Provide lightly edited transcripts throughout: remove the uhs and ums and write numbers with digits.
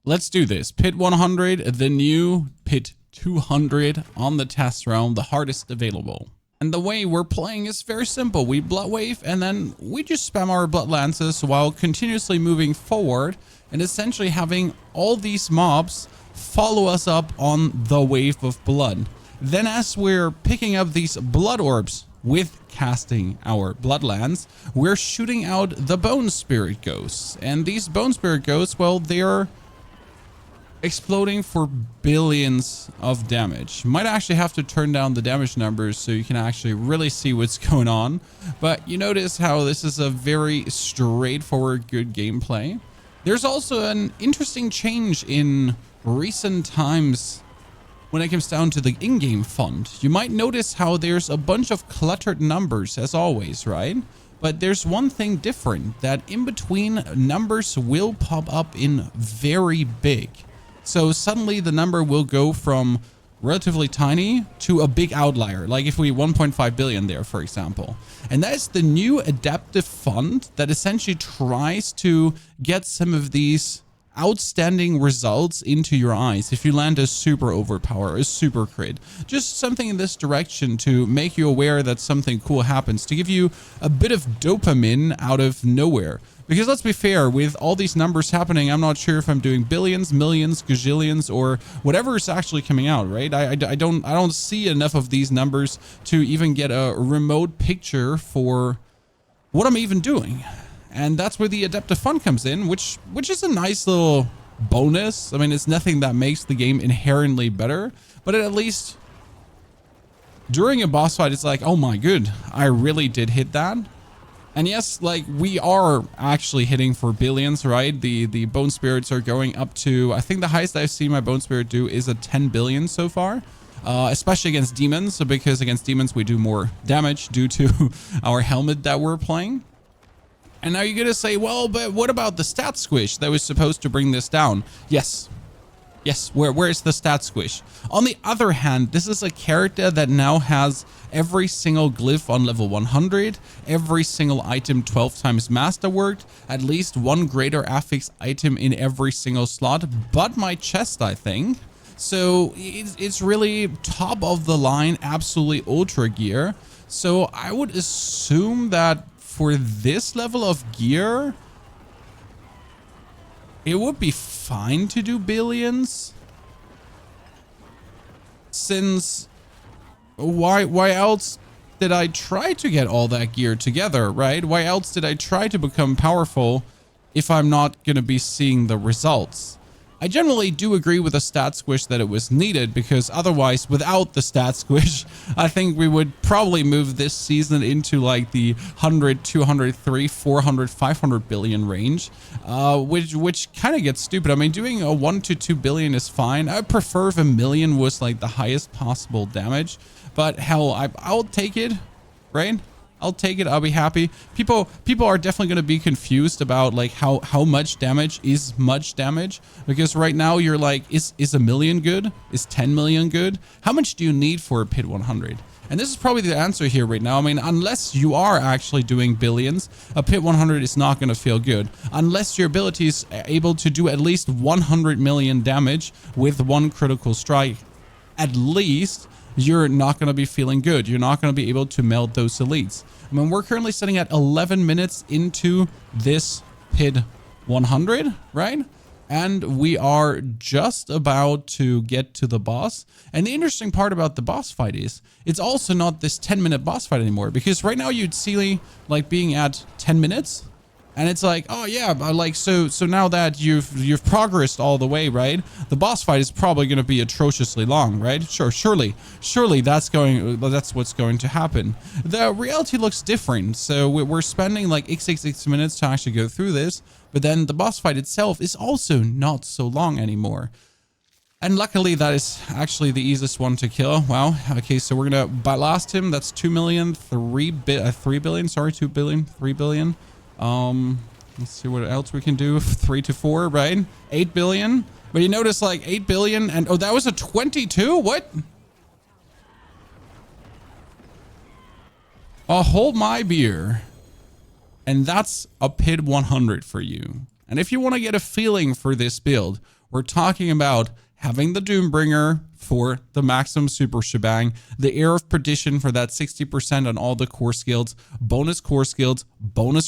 Let's do this. Pit 100, the new Pit 200 on the test realm, the hardest available. And the way we're playing is very simple. We blood wave and then we just spam our blood lances while continuously moving forward and essentially having all these mobs follow us up on the wave of blood. Then as we're picking up these blood orbs with casting our blood lance, we're shooting out the bone spirit ghosts. And these bone spirit ghosts, well, they're exploding for billions of damage. Might actually have to turn down the damage numbers so you can actually really see what's going on. But you notice how this is a very straightforward, good gameplay. There's also an interesting change in recent times when it comes down to the in-game font. You might notice how there's a bunch of cluttered numbers as always, right? But there's one thing different, that in between numbers will pop up in very big. So suddenly the number will go from relatively tiny to a big outlier, like if we 1.5 billion there, for example. And that is the new adaptive font that essentially tries to get some of these outstanding results into your eyes. If you land a super overpower, a super crit, just something in this direction to make you aware that something cool happens, to give you a bit of dopamine out of nowhere. Because let's be fair, with all these numbers happening, I'm not sure if I'm doing billions, millions, gazillions, or whatever is actually coming out, right? I don't see enough of these numbers to even get a remote picture for what I'm even doing. And that's where the adaptive font comes in, which is a nice little bonus. I mean, it's nothing that makes the game inherently better, but at least during a boss fight, it's like, oh my good, I really did hit that. And yes, like we are actually hitting for billions, right? The bone spirits are going up to, I think the highest I've seen my bone spirit do is a 10 billion so far. Especially against demons, so because against demons we do more damage due to our helmet that we're playing. And now you're gonna say, well, but what about the stat squish that was supposed to bring this down? Yes, where is the stat squish? On the other hand, this is a character that now has every single glyph on level 100, every single item 12 times masterworked, at least one greater affix item in every single slot, but my chest, I think. So it's really top of the line, absolutely ultra gear. So I would assume that for this level of gear, it would be fine to do billions. Since why else did I try to get all that gear together, right? Why else did I try to become powerful if I'm not going to be seeing the results? I generally do agree with the stat squish that it was needed, because otherwise, without the stat squish, I think we would probably move this season into like the 100, 200, 300, 400, 500 billion range, which kind of gets stupid. I mean, doing a 1 to 2 billion is fine. I prefer if a million was like the highest possible damage, but hell, I'll take it, right? I'll take it. I'll be happy. People are definitely going to be confused about like how much damage is much damage, because right now you're like, is a million good? Is 10 million good? How much do you need for a Pit 100? And this is probably the answer here right now. I mean, unless you are actually doing billions, a Pit 100 is not going to feel good. Unless your ability is able to do at least 100 million damage with one critical strike, at least, you're not going to be feeling good. You're not going to be able to melt those elites. I mean, we're currently sitting at 11 minutes into this Pit 100, right? And we are just about to get to the boss. And the interesting part about the boss fight is it's also not this 10-minute boss fight anymore, because right now you'd see like being at 10 minutes. And it's like, oh yeah, like so now that you've progressed all the way, right? The boss fight is probably going to be atrociously long, right? Surely that's what's going to happen. The reality looks different. So we're spending like XXX minutes to actually go through this, but then the boss fight itself is also not so long anymore. And luckily that is actually the easiest one to kill. Wow. Okay, so we're going to blast him. That's 2 billion. Let's see what else we can do. 3 to 4, right? 8 billion. But you notice like 8 billion and oh, that was a 22? What? Hold my beer. And that's a Pit 100 for you. And if you want to get a feeling for this build, We're talking about having the Doombringer for the maximum super shebang, the Air of Perdition for that 60% on all the core skills, bonus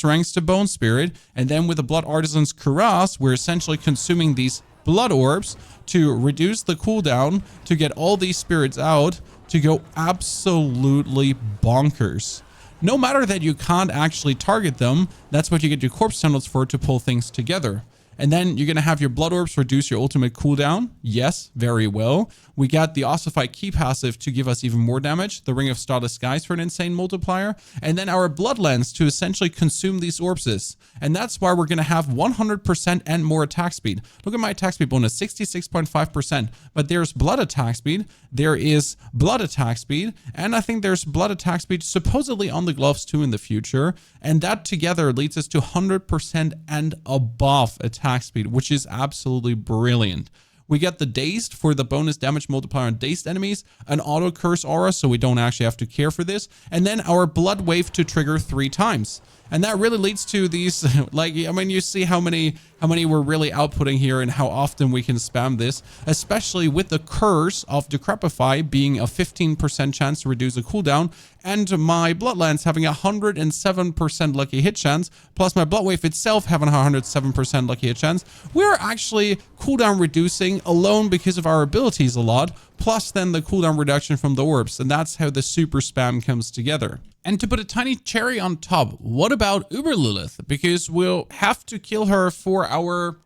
ranks to Bone Spirit, and then with the Blood Artisan's Cuirass, we're essentially consuming these blood orbs to reduce the cooldown, to get all these spirits out, to go absolutely bonkers. No matter that you can't actually target them, that's what you get your corpse tunnels for, to pull things together. And then you're going to have your blood orbs reduce your ultimate cooldown. Yes, very well. We got the Ossified Key passive to give us even more damage. The Ring of Starless Skies for an insane multiplier. And then our Blood Lens to essentially consume these orbses. And that's why we're going to have 100% and more attack speed. Look at my attack speed bonus, 66.5%. But there's blood attack speed. There is blood attack speed. And I think there's blood attack speed supposedly on the gloves too in the future. And that together leads us to 100% and above attack speed, which is absolutely brilliant. We get the Dazed for the bonus damage multiplier on dazed enemies, an auto curse aura, so we don't actually have to care for this, and then our blood wave to trigger 3 times. And that really leads to these, like, I mean, you see how many we're really outputting here and how often we can spam this, especially with the curse of Decrepify being a 15% chance to reduce a cooldown, and my Blood Lance having a 107% lucky hit chance, plus my Blood Wave itself having a 107% lucky hit chance. We're actually cooldown reducing alone because of our abilities a lot, plus then the cooldown reduction from the orbs, and that's how the super spam comes together. And to put a tiny cherry on top, what about Uber Lilith? Because we'll have to kill her for our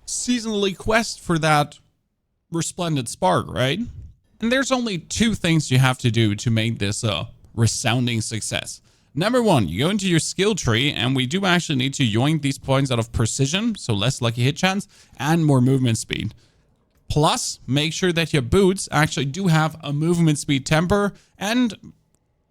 seasonally quest for that Resplendent Spark, right? And there's only 2 things you have to do to make this a resounding success. Number 1, you go into your skill tree, and we do actually need to yoink these points out of precision, so less lucky hit chance, and more movement speed. Plus, make sure that your boots actually do have a movement speed temper, and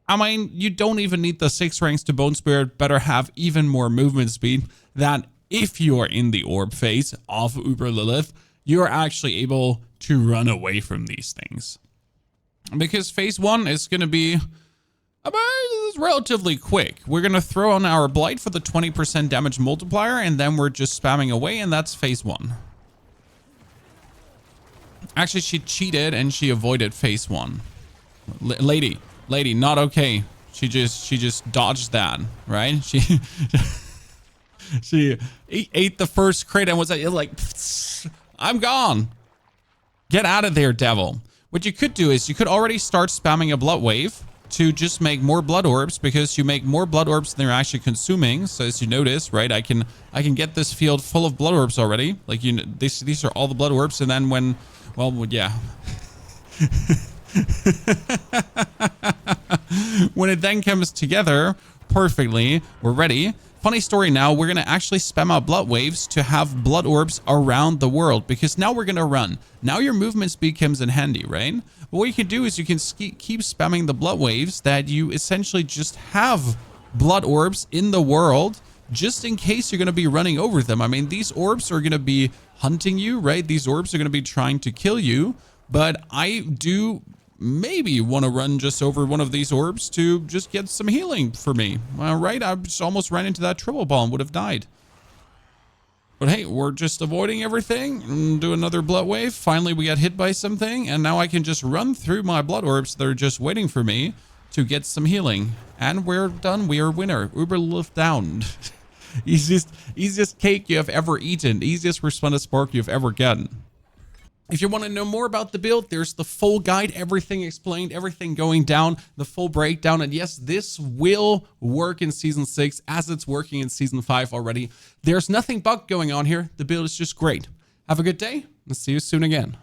I mean, you don't even need the 6 ranks to Bone Spirit, better have even more movement speed, that if you're in the orb phase of Uber Lilith, you're actually able to run away from these things. Because phase 1 is going to be relatively quick. We're going to throw on our Blight for the 20% damage multiplier, and then we're just spamming away, and that's phase 1. Actually, she cheated, and she avoided phase 1. Lady, not okay. She just dodged that, right? She ate the first crit and was like, I'm gone. Get out of there, devil. What you could do is you could already start spamming a blood wave to just make more blood orbs, because you make more blood orbs than you're actually consuming. So as you notice, right, I can get this field full of blood orbs already. Like, you know, these are all the blood orbs, and then when, well, yeah. When it then comes together perfectly, we're ready. Funny story now, we're going to actually spam out blood waves to have blood orbs around the world, because now we're going to run. Now your movement speed comes in handy, right? But what you can do is you can keep spamming the blood waves that you essentially just have blood orbs in the world, just in case you're going to be running over them. I mean, these orbs are going to be hunting you, right? These orbs are going to be trying to kill you, but I do maybe want to run just over one of these orbs to just get some healing for me. Right? I just almost ran into that triple ball and would have died. But hey, we're just avoiding everything and do another blood wave. Finally, we got hit by something, and now I can just run through my blood orbs that are just waiting for me to get some healing. And we're done. We are winner. Uber Lilith down. Easiest cake you have ever eaten. Easiest Resplendent Spark you've ever gotten. If you want to know more about the build, there's the full guide, everything explained, everything going down, the full breakdown. And yes, this will work in Season 6 as it's working in Season 5 already. There's nothing bugged going on here. The build is just great. Have a good day, and see you soon again.